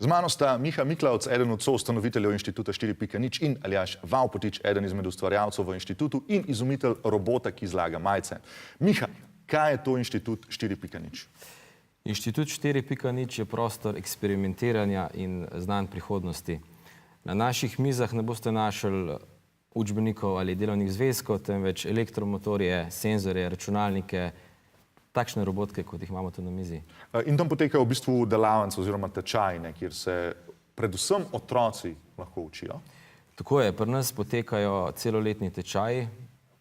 Z mano sta Miha Miklavc, eden od soustanoviteljev Inštituta 4.0 in Aljaž Vavpotič, eden izmed ustvarjalcev v inštitutu in izumitelj robota, ki zlaga majice. Miha, kaj je to Inštitut 4.0? Inštitut 4.0 je prostor eksperimentiranja in znanj prihodnosti. Na naših mizah ne boste našli učbenikov ali delovnih zvezkov, temveč elektromotorje, senzorje, računalnike, takšne robotke, kot jih imamo tu na mizi. In tam potekajo v bistvu delavnice oziroma tečaji, kjer se predvsem otroci lahko učijo. Tako je, pri nas potekajo celoletni tečaji,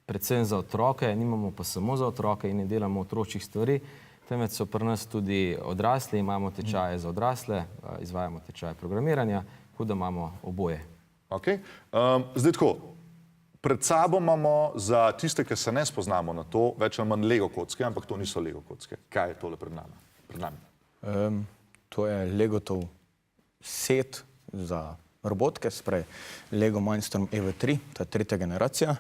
predvsem za otroke, nimamo pa samo za otroke in ne delamo otročjih stvari, temveč so pri nas tudi odrasli, imamo tečaje za odrasle, izvajamo tečaje programiranja, tako da imamo oboje. Okay. Zdaj tako, pred sabo imamo za tiste, ki se ne spoznamo na to, več ali manj Lego kocke, ampak to niso Lego kocke. Kaj je tole pred nami? To je Legotov set za robotke, sprej Lego Mindstorm EV3, to je 3. generacija.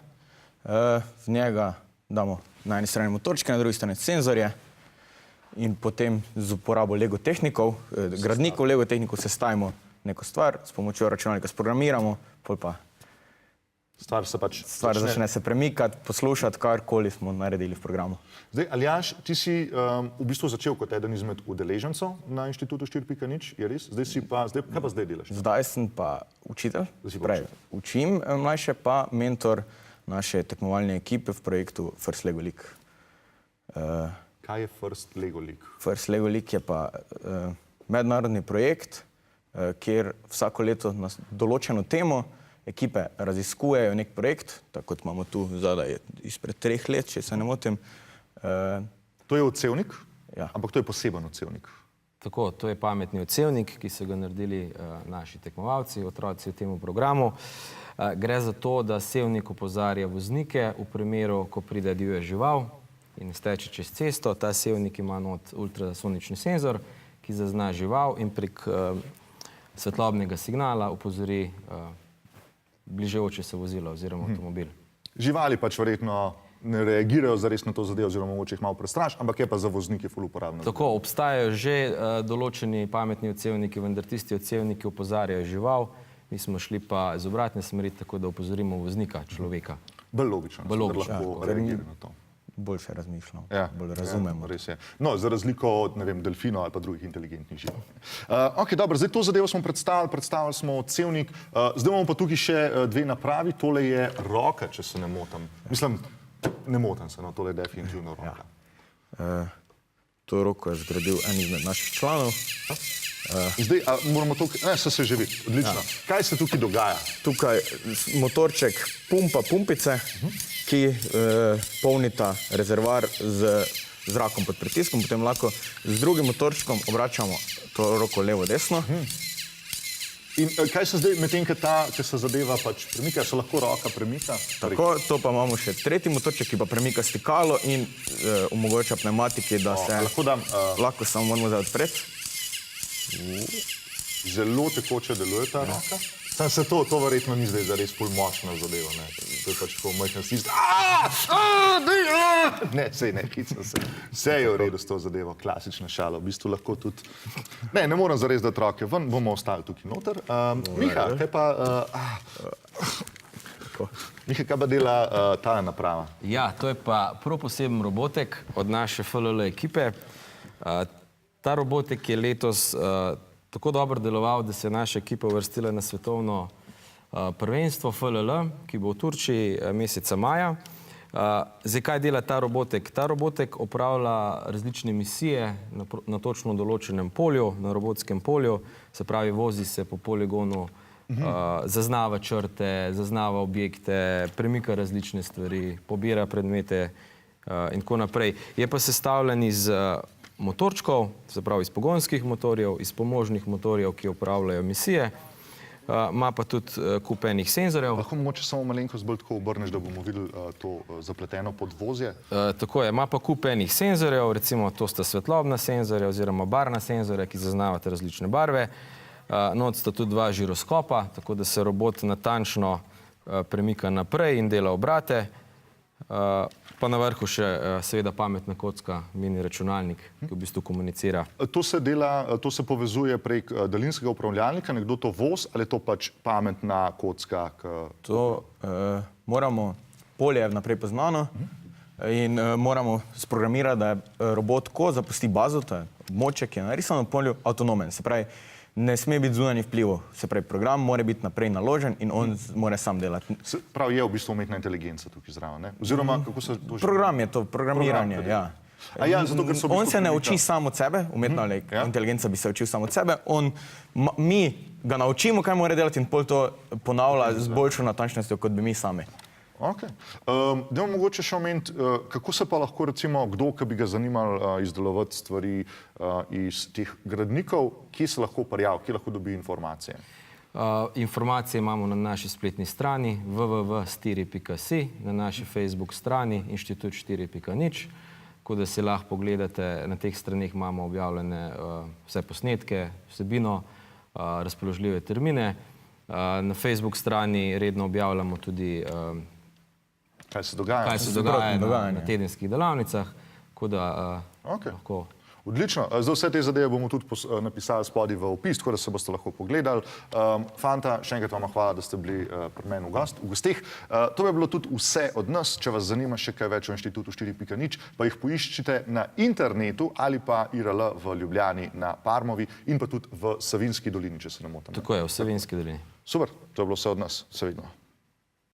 V njega damo na eni strani motorčke, na drugi strani senzorje in potem z uporabo Lego tehnikov, gradnikov Lego tehnikov sestavimo neko stvar, s pomočjo računalnika sprogramiramo, pol pa stvar začne se premikati, poslušati, karkoli smo naredili v programu. Zdaj, Aljaž, ti si v bistvu začel kot eden izmed udeležencev na Inštitutu 4.0, je res? Kaj pa zdaj delaš? Zdaj sem pa učitelj, učim mlajše, pa mentor naše tekmovalne ekipe v projektu First Lego League. Kaj je First Lego League? First Lego League je pa mednarodni projekt, kjer vsako leto na določeno temo ekipe raziskujejo nek projekt, tako kot imamo tu zadaj izpred 3 let, če se ne motim. To je odsevnik, ja. Ampak to je poseben odsevnik. Tako, to je pametni odsevnik, ki so ga naredili naši tekmovalci, otroci v tem programu. Gre za to, da sevnik opozarja voznike v primeru, ko pride divja žival in steče čez cesto. Ta sevnik ima not ultrasonični senzor, ki zazna žival in prek svetlobnega signala opozori bližajoče se vozilo oziroma avtomobil. Živali pač verjetno ne reagirajo zares na to zadevo oziroma mogoče jih malo prestraši, ampak je pa za voznike ful uporabno. Tako, obstajajo že določeni pametni odsevniki, vendar tisti odsevniki opozarjajo žival, mi smo šli pa z obratne smeri, tako da opozorimo voznika, človeka. Bolj logično, da lahko reagira na to. Boljše razmišljamo, bolj Ja, razumemo. res je. No, za razliko od, ne vem, delfinov ali pa drugih inteligentnih živali. Ok, dobro, zdaj to zadevo smo predstavili smo odsevnik, zdaj imamo pa tukaj še 2 napravi, tole je roka, če se ne motim. Mislim, ne motim se, no, tole je definitivno roka. Ja. To roko je zgradil en izmed naših članov. Zdaj, moramo to, se že vidi, odlično. Ja. Kaj se tukaj dogaja? Tukaj motorček pumpice, ki polnita rezervoar z zrakom pod pritiskom, potem lahko z drugim motorčkom obračamo to roko levo-desno. In kaj se zdaj, medtem, ko se zadeva pač premika, se lahko roka premika? Tako, to pa imamo še 3. motorček, ki pa premika stikalo in omogoča pneumatiki, da se lahko samo moramo zdaj odpreti. Zelo tekoče deluje ta roka. Sam se to verjetno ni zdaj zares ful močna zadeva, ne. To je pač tako majhna stisk. Ne, sej ne, kicam se. Vse je v redu s to zadevo, klasična šala. V bistvu lahko tudi... Ne moram zares dati roke ven, bomo ostali tukaj noter. Miha, kaj pa... Miha, kaj pa dela ta naprava? Ja, to je pa prav poseben robotek od naše FLL ekipe. Ta robotek je letos tako dobro deloval, da se je naša ekipa uvrstila na svetovno prvenstvo FLL, ki bo v Turčiji meseca maja. Zdaj, kaj dela ta robotek? Ta robotek opravlja različne misije na točno določenem polju, na robotskem polju, se pravi, vozi se po poligonu, zaznava črte, zaznava objekte, premika različne stvari, pobira predmete in tako naprej. Je pa sestavljen iz motorčkov, se pravi iz pogonskih motorjev, iz pomožnih motorjev, ki upravljajo misije. Ima pa tudi kup enih senzorjev. Lahko mogoče samo malenkost bolj tako obrneš, da bomo videli to zapleteno podvozje? Tako je, ima pa kup enih senzorjev, recimo to sta svetlobna senzorja oziroma barvna senzorja, ki zaznavate različne barve. Not sta tudi 2 žiroskopa, tako da se robot natančno premika naprej in dela obrate. Pa na vrhu še seveda pametna kocka, mini računalnik, ki v bistvu komunicira. To se dela, to se povezuje prek daljinskega upravljalnika, nekdo to voz ali je to pač pametna kocka? To moramo, polje je vnaprej poznano in moramo sprogramirati, da je robot, ko zapusti bazo, to je območje, ki je narisano v polju, avtonomen. Se pravi, ne sme biti zunanjih vplivov. Se pravi, program mora biti naprej naložen in on mora sam delati. Prav je v bistvu umetna inteligenca tukaj zraven, ne? Oziroma, kako se to že... Program je to, programiranje, ja. A ja, zato, ker so v On bistvu se ne premika- uči sam od sebe, umetna inteligenca bi se učil sam od sebe, mi ga naučimo, kaj mora delati in pol to ponavlja z boljšo natančnostjo, kot bi mi sami. Ok. Dajmo mogoče še omeniti, kako se pa lahko recimo kdo, ki bi ga zanimalo izdelovati stvari iz teh gradnikov, kje se lahko prijavi, kje lahko dobi informacije? Informacije imamo na naši spletni strani www.stiri.si, na naši Facebook strani Inštitut 4.0, tako da si lahko pogledate, na teh straneh imamo objavljene vse posnetke, vsebino, razpoložljive termine. Na Facebook strani redno objavljamo tudi Kaj se dogaja? kaj se dogaja na tedenskih delavnicah, tako da lahko... Odlično. Za vse te zadeve bomo tudi napisali spodaj v opis, tako da se boste lahko pogledali. Fanta, še enkrat vam hvala, da ste bili pri meni v gosteh. To bi bilo tudi vse od nas. Če vas zanima še kaj več o Inštitutu 4.0, pa jih poiščite na internetu ali pa IRL v Ljubljani na Parmovi in pa tudi v Savinjski dolini, če se ne motim. Tako je, v Savinjski dolini. Super, to je bilo vse od nas. Se vidimo.